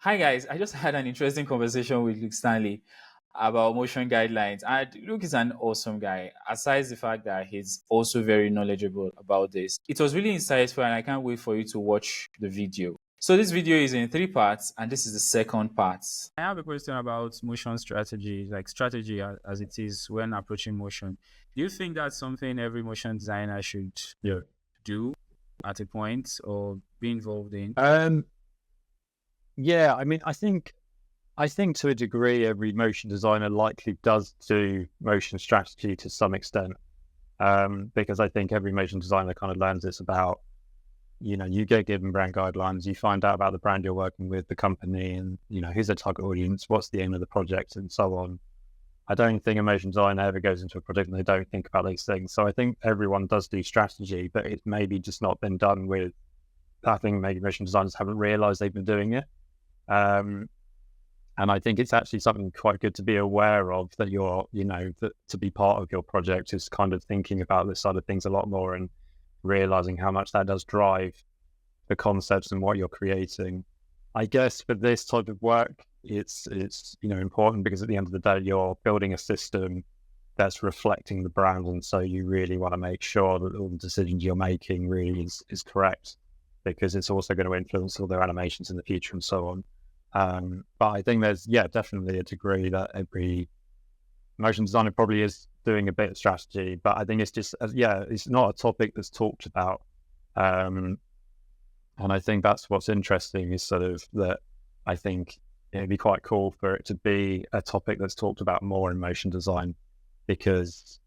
Hi guys, I just had an interesting conversation with Luke Stanley about motion guidelines. And Luke is an awesome guy. Aside the fact that he's also very knowledgeable about this, it was really insightful, and I can't wait for you to watch the video. So this video is in three parts, and this is the second part. I have a question about motion strategy, like strategy as it is when approaching motion. Do you think that's something every motion designer should do at a point or be involved in? Um, yeah, I mean, I think to a degree, every motion designer likely does do motion strategy to some extent, because I think every motion designer kind of learns it's about, you get given brand guidelines, you find out about the brand you're working with, the company, and who's the target audience, what's the aim of the project, and so on. I don't think a motion designer ever goes into a project and they don't think about these things. So I think everyone does do strategy, but it's maybe just not been done with. I think maybe motion designers haven't realised they've been doing it. Um, and I think it's actually something quite good to be aware of, that that to be part of your project is kind of thinking about this side of things a lot more and realizing how much that does drive the concepts and what you're creating. I guess for this type of work, it's important because at the end of the day, you're building a system that's reflecting the brand. And so you really want to make sure that all the decisions you're making really is correct, because it's also going to influence all their animations in the future and so on. But I think there's, definitely a degree that every motion designer probably is doing a bit of strategy, but I think it's just, it's not a topic that's talked about. And I think that's what's interesting, is sort of that I think it'd be quite cool for it to be a topic that's talked about more in motion design, because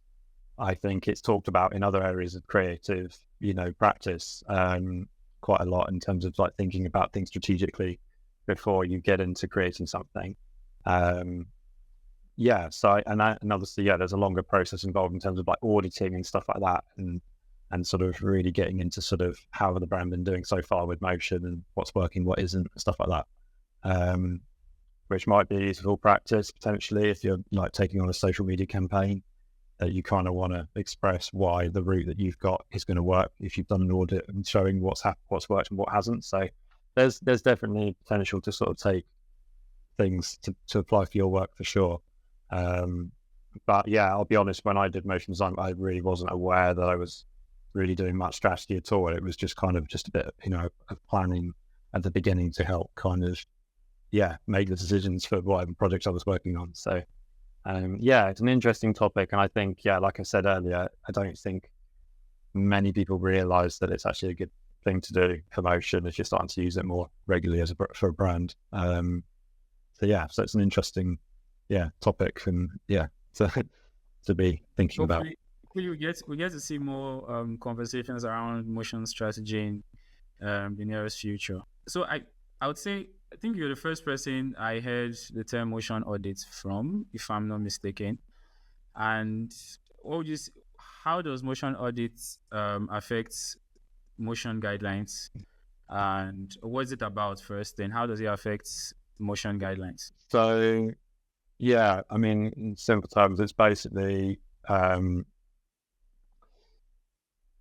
I think it's talked about in other areas of creative, practice, quite a lot, in terms of like thinking about things strategically before you get into creating something. And obviously, there's a longer process involved in terms of like auditing and stuff like that, and sort of really getting into sort of how the brand been doing so far with motion and what's working, what isn't, stuff like that. Which might be useful practice potentially if you're like taking on a social media campaign, that you kind of want to express why the route that you've got is going to work if you've done an audit, and showing what's worked and what hasn't. So there's definitely potential to sort of take things to apply for your work for sure. But yeah, I'll be honest, when I did motion design, I really wasn't aware that I was really doing much strategy at all. It was just kind of just a bit, of planning at the beginning to help kind of, make the decisions for whatever projects I was working on. So it's an interesting topic. And I think, like I said earlier, I don't think many people realize that it's actually a good thing to do for motion if you're starting to use it more regularly for a brand. So it's an interesting, topic, and to be thinking about. Hopefully we get to see more conversations around motion strategy in the nearest future. So I would say, I think you're the first person I heard the term motion audit from, if I'm not mistaken. And how does motion audit affect motion guidelines? And what is it about first? Then how does it affect motion guidelines? So, I mean, in simple terms, it's basically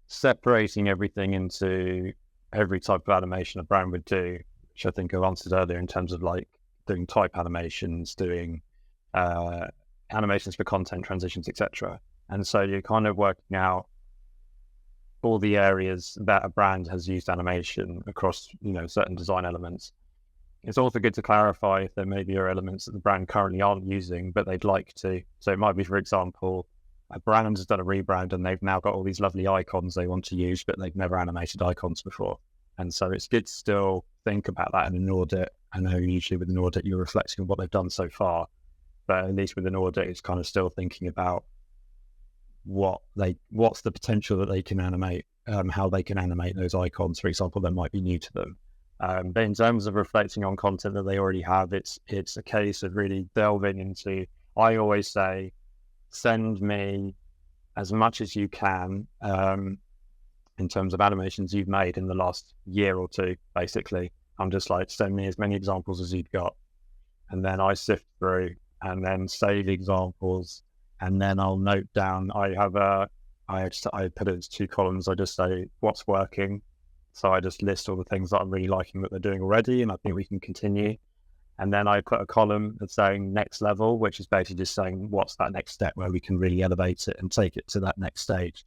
separating everything into every type of animation a brand would do, which I think I answered earlier, in terms of like doing type animations, doing animations for content transitions, etc. And so you're kind of working out all the areas that a brand has used animation across, certain design elements. It's also good to clarify if there maybe are elements that the brand currently aren't using, but they'd like to. So it might be, for example, a brand has done a rebrand and they've now got all these lovely icons they want to use, but they've never animated icons before. And so it's good to still think about that in an audit. I know usually with an audit, you're reflecting on what they've done so far, but at least with an audit, it's kind of still thinking about what's the potential that they can animate, how they can animate those icons, for example, that might be new to them. But in terms of reflecting on content that they already have, it's a case of really delving into, I always say, send me as much as you can in terms of animations you've made in the last year or two, basically. I'm just like, send me as many examples as you've got. And then I sift through and then save examples. And then I'll note down, I put it into 2 columns. I just say what's working. So I just list all the things that I'm really liking that they're doing already, and I think we can continue. And then I put a column that's saying next level, which is basically just saying what's that next step where we can really elevate it and take it to that next stage.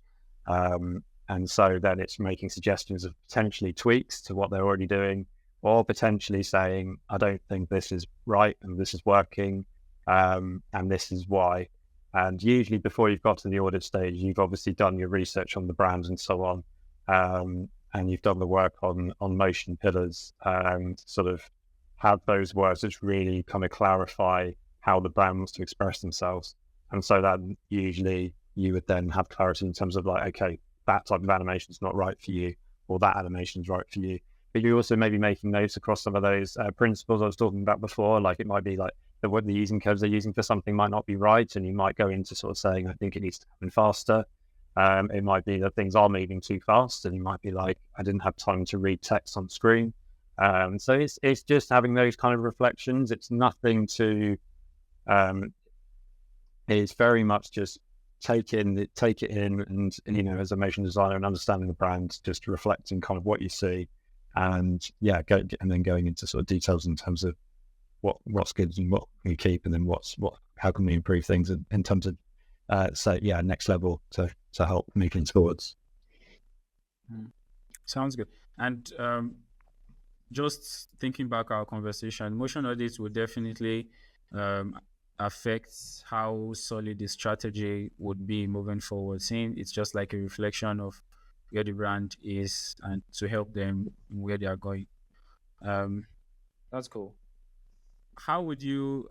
And so then it's making suggestions of potentially tweaks to what they're already doing, or potentially saying, I don't think this is right and this is working, and this is why. And usually before you've got to the audit stage, you've obviously done your research on the brands and so on, and you've done the work on motion pillars, and sort of have those words which really kind of clarify how the brand wants to express themselves. And so that usually you would then have clarity in terms of like, okay, that type of animation is not right for you, or that animation is right for you. But you're also maybe making notes across some of those principles I was talking about before. Like it might be like what the using codes they're using for something might not be right, and you might go into sort of saying, I think it needs to happen faster. It might be that things are moving too fast, and you might be like, I didn't have time to read text on screen. So it's just having those kind of reflections. It's nothing to. It's very much just take it in, and as a motion designer and understanding the brand, just reflecting kind of what you see, and and then going into sort of details in terms of what's good and what we keep, and then how can we improve things in terms of next level to help moving towards. Sounds good. And just thinking back our conversation, motion audits will definitely affect how solid the strategy would be moving forward. Seeing it's just like a reflection of where the brand is and to help them where they are going. That's cool. How would you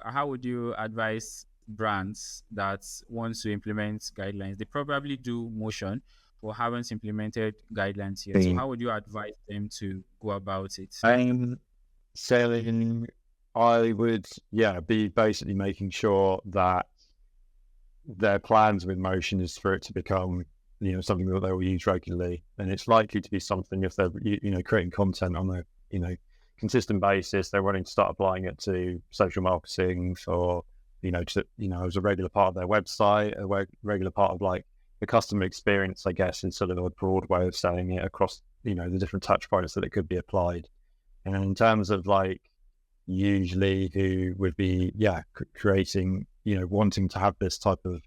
advise brands that want to implement guidelines? They probably do motion or haven't implemented guidelines yet. So how would you advise them to go about it? So I would be basically making sure that their plans with motion is for it to become something that they will use regularly, and it's likely to be something if they're creating content on a consistent basis. They're wanting to start applying it to social marketing for as a regular part of their website, a regular part of like the customer experience, I guess, is sort of a broad way of saying it across the different touch points that it could be applied. And in terms of like usually who would be creating wanting to have this type of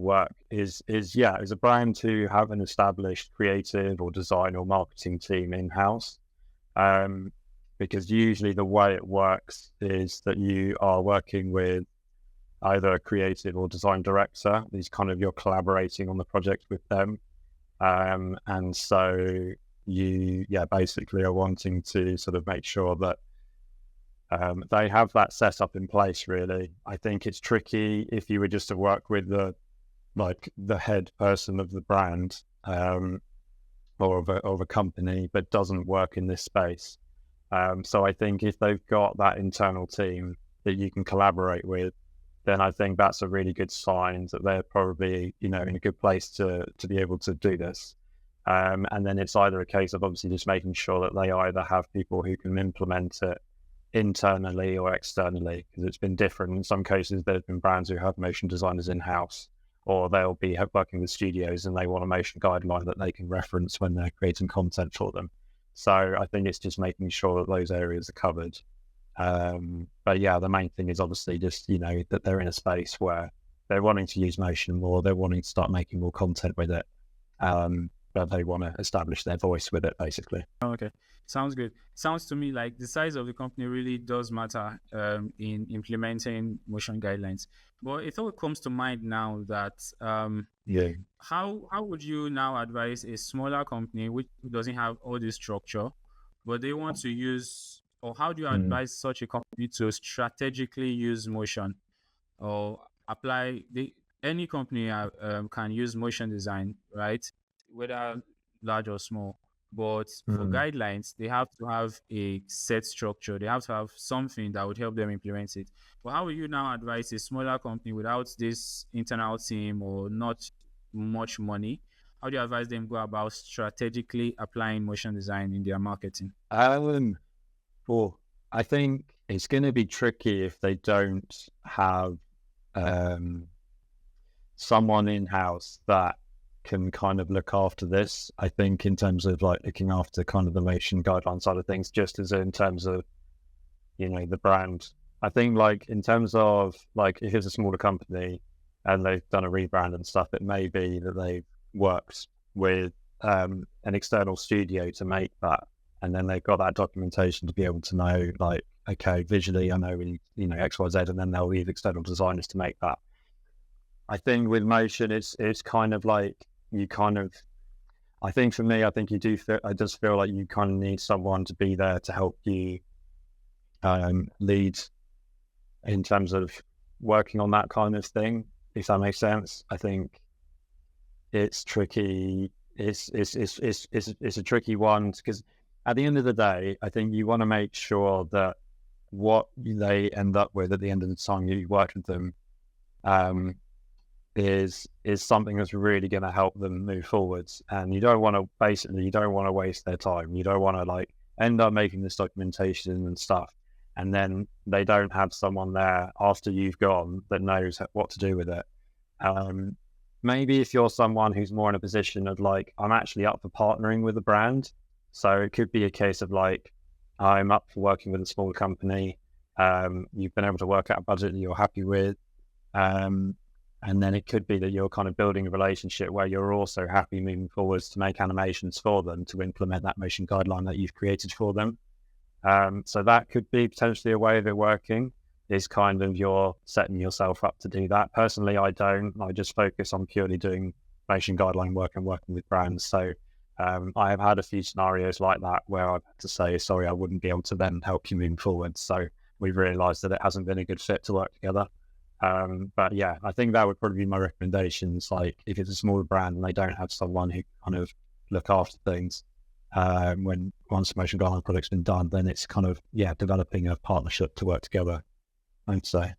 work is a brand to have an established creative or design or marketing team in-house, because usually the way it works is that you are working with either a creative or design director. These kind of, you're collaborating on the project with them, and so you basically are wanting to sort of make sure that they have that set up in place. Really, I think it's tricky if you were just to work with the head person of the brand or of a company, but doesn't work in this space. So I think if they've got that internal team that you can collaborate with, then I think that's a really good sign that they're probably in a good place to be able to do this. And then it's either a case of obviously just making sure that they either have people who can implement it internally or externally, because it's been different. In some cases, there's been brands who have motion designers in-house, or they'll be working with studios and they want a motion guideline that they can reference when they're creating content for them. So I think it's just making sure that those areas are covered. But the main thing is obviously just, that they're in a space where they're wanting to use motion more, they're wanting to start making more content with it, but they want to establish their voice with it, basically. Okay. Sounds good. Sounds to me like the size of the company really does matter in implementing motion guidelines. But it all comes to mind now that how would you now advise a smaller company which doesn't have all this structure, but they want to use, or how do you advise such a company to strategically use motion or apply any company can use motion design, right? Whether large or small. But for guidelines, they have to have a set structure. They have to have something that would help them implement it. But how will you now advise a smaller company without this internal team or not much money? How do you advise them go about strategically applying motion design in their marketing? Well, I think it's going to be tricky if they don't have someone in-house that can kind of look after this. I think in terms of like looking after kind of the motion guideline side of things, just as in terms of the brand. I think like in terms of like if it's a smaller company and they've done a rebrand and stuff, it may be that they've worked with an external studio to make that, and then they've got that documentation to be able to know like, okay, visually I know we need, X, Y, Z, and then they'll use external designers to make that. I think with motion, it's kind of like I think for me, I think I just feel like you kind of need someone to be there to help you lead in terms of working on that kind of thing, if that makes sense. I think it's tricky. It's a tricky one because at the end of the day, I think you want to make sure that what they end up with at the end of the time you work with them is something that's really going to help them move forwards. And you don't want to waste their time. You don't want to like end up making this documentation and stuff, and then they don't have someone there after you've gone that knows what to do with it. Maybe if you're someone who's more in a position of like, I'm actually up for partnering with a brand. So it could be a case of like, I'm up for working with a small company. You've been able to work out a budget that you're happy with. And then it could be that you're kind of building a relationship where you're also happy moving forwards to make animations for them, to implement that motion guideline that you've created for them. So that could be potentially a way of it working, is kind of you're setting yourself up to do that. Personally, I just focus on purely doing motion guideline work and working with brands. So I have had a few scenarios like that where I've had to say, sorry, I wouldn't be able to then help you moving forward. So we've realized that it hasn't been a good fit to work together. But yeah, I think that would probably be my recommendations. Like if it's a smaller brand and they don't have someone who kind of look after things, once the motion guideline project's been done, then it's kind of, developing a partnership to work together, I'd say.